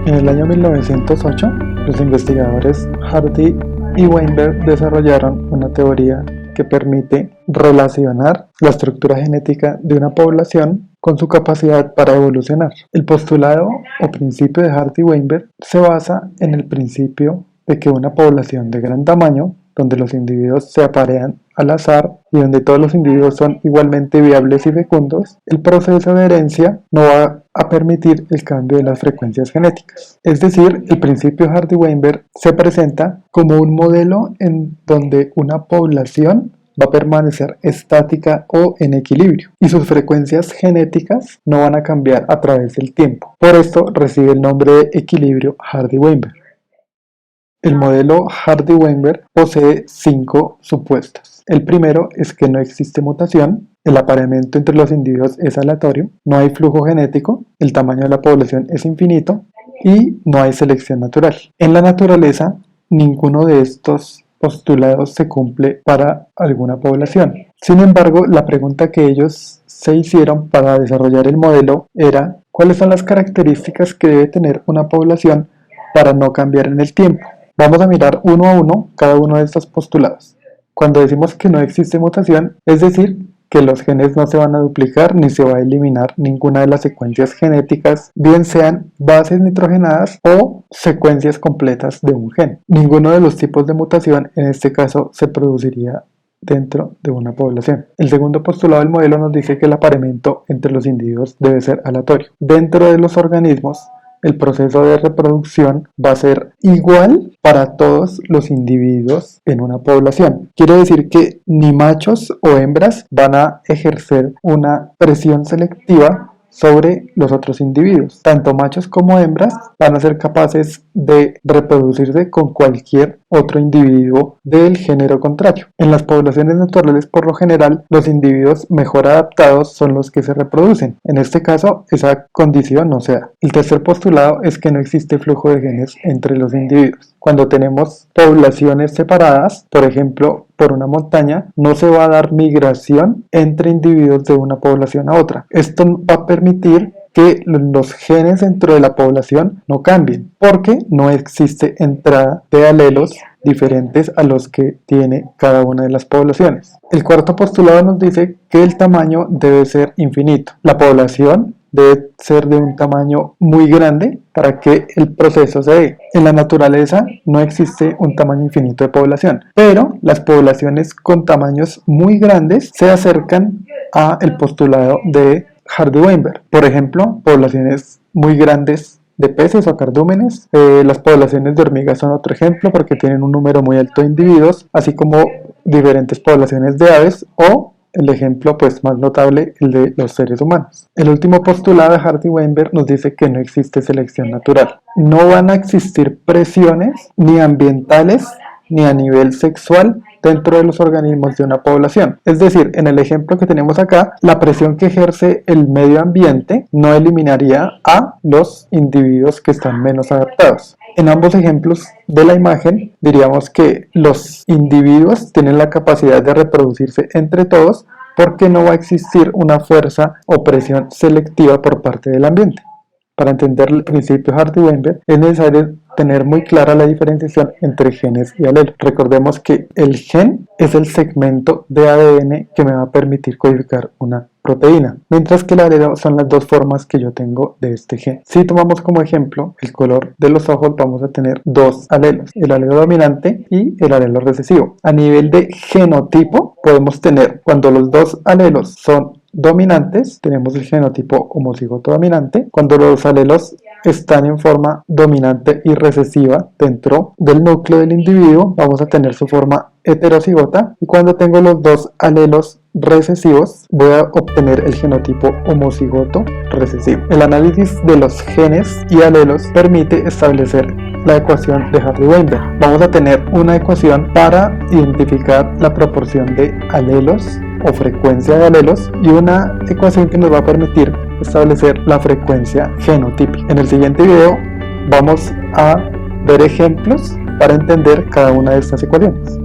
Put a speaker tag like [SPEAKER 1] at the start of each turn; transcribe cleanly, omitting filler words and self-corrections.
[SPEAKER 1] En el año 1908, los investigadores Hardy y Weinberg desarrollaron una teoría que permite relacionar la estructura genética de una población con su capacidad para evolucionar. El postulado o principio de Hardy y Weinberg se basa en el principio de que una población de gran tamaño, donde los individuos se aparean al azar y donde todos los individuos son igualmente viables y fecundos, el proceso de herencia no va a permitir el cambio de las frecuencias genéticas. Es decir, el principio Hardy-Weinberg se presenta como un modelo en donde una población va a permanecer estática o en equilibrio y sus frecuencias genéticas no van a cambiar a través del tiempo. Por esto recibe el nombre de equilibrio Hardy-Weinberg. El modelo Hardy-Weinberg posee 5 supuestos. El primero es que no existe mutación, el apareamiento entre los individuos es aleatorio, no hay flujo genético, el tamaño de la población es infinito y no hay selección natural. En la naturaleza, ninguno de estos postulados se cumple para alguna población. Sin embargo, la pregunta que ellos se hicieron para desarrollar el modelo era: ¿cuáles son las características que debe tener una población para no cambiar en el tiempo? Vamos a mirar uno a uno cada uno de estos postulados. Cuando decimos que no existe mutación, es decir, que los genes no se van a duplicar ni se va a eliminar ninguna de las secuencias genéticas, bien sean bases nitrogenadas o secuencias completas de un gen. Ninguno de los tipos de mutación en este caso se produciría dentro de una población. El segundo postulado del modelo nos dice que el apareamiento entre los individuos debe ser aleatorio. Dentro de los organismos, el proceso de reproducción va a ser igual para todos los individuos en una población. Quiere decir que ni machos o hembras van a ejercer una presión selectiva sobre los otros individuos. Tanto machos como hembras van a ser capaces de reproducirse con cualquier otro individuo del género contrario. En las poblaciones naturales, por lo general, los individuos mejor adaptados son los que se reproducen. En este caso, esa condición no se da. El tercer postulado es que no existe flujo de genes entre los individuos. Cuando tenemos poblaciones separadas, por ejemplo, por una montaña, no se va a dar migración entre individuos de una población a otra. Esto va a permitir que los genes dentro de la población no cambien, porque no existe entrada de alelos diferentes a los que tiene cada una de las poblaciones. El cuarto postulado nos dice que el tamaño debe ser infinito. La población debe ser de un tamaño muy grande para que el proceso se dé. En la naturaleza no existe un tamaño infinito de población, pero las poblaciones con tamaños muy grandes se acercan al postulado de Hardy-Weinberg. Por ejemplo, poblaciones muy grandes de peces o cardúmenes. Las poblaciones de hormigas son otro ejemplo porque tienen un número muy alto de individuos, así como diferentes poblaciones de aves o el ejemplo más notable, el de los seres humanos. El último postulado de Hardy-Weinberg nos dice que no existe selección natural. No van a existir presiones ni ambientales ni a nivel sexual dentro de los organismos de una población. Es decir, en el ejemplo que tenemos acá, la presión que ejerce el medio ambiente no eliminaría a los individuos que están menos adaptados. En ambos ejemplos de la imagen, diríamos que los individuos tienen la capacidad de reproducirse entre todos porque no va a existir una fuerza o presión selectiva por parte del ambiente. Para entender el principio Hardy-Weinberg es necesario tener muy clara la diferenciación entre genes y alelos. Recordemos que el gen es el segmento de ADN que me va a permitir codificar una proteína, mientras que el alelo son las dos formas que yo tengo de este gen. Si tomamos como ejemplo el color de los ojos, vamos a tener dos alelos, el alelo dominante y el alelo recesivo. A nivel de genotipo podemos tener, cuando los dos alelos son dominantes, tenemos el genotipo homocigoto dominante. Cuando los alelos están en forma dominante y recesiva dentro del núcleo del individuo, vamos a tener su forma heterocigota, y cuando tengo los dos alelos recesivos voy a obtener el genotipo homocigoto recesivo. El análisis de los genes y alelos permite establecer la ecuación de Hardy-Weinberg. Vamos a tener una ecuación para identificar la proporción de alelos o frecuencia de alelos y una ecuación que nos va a permitir establecer la frecuencia genotípica. En el siguiente video vamos a ver ejemplos para entender cada una de estas ecuaciones.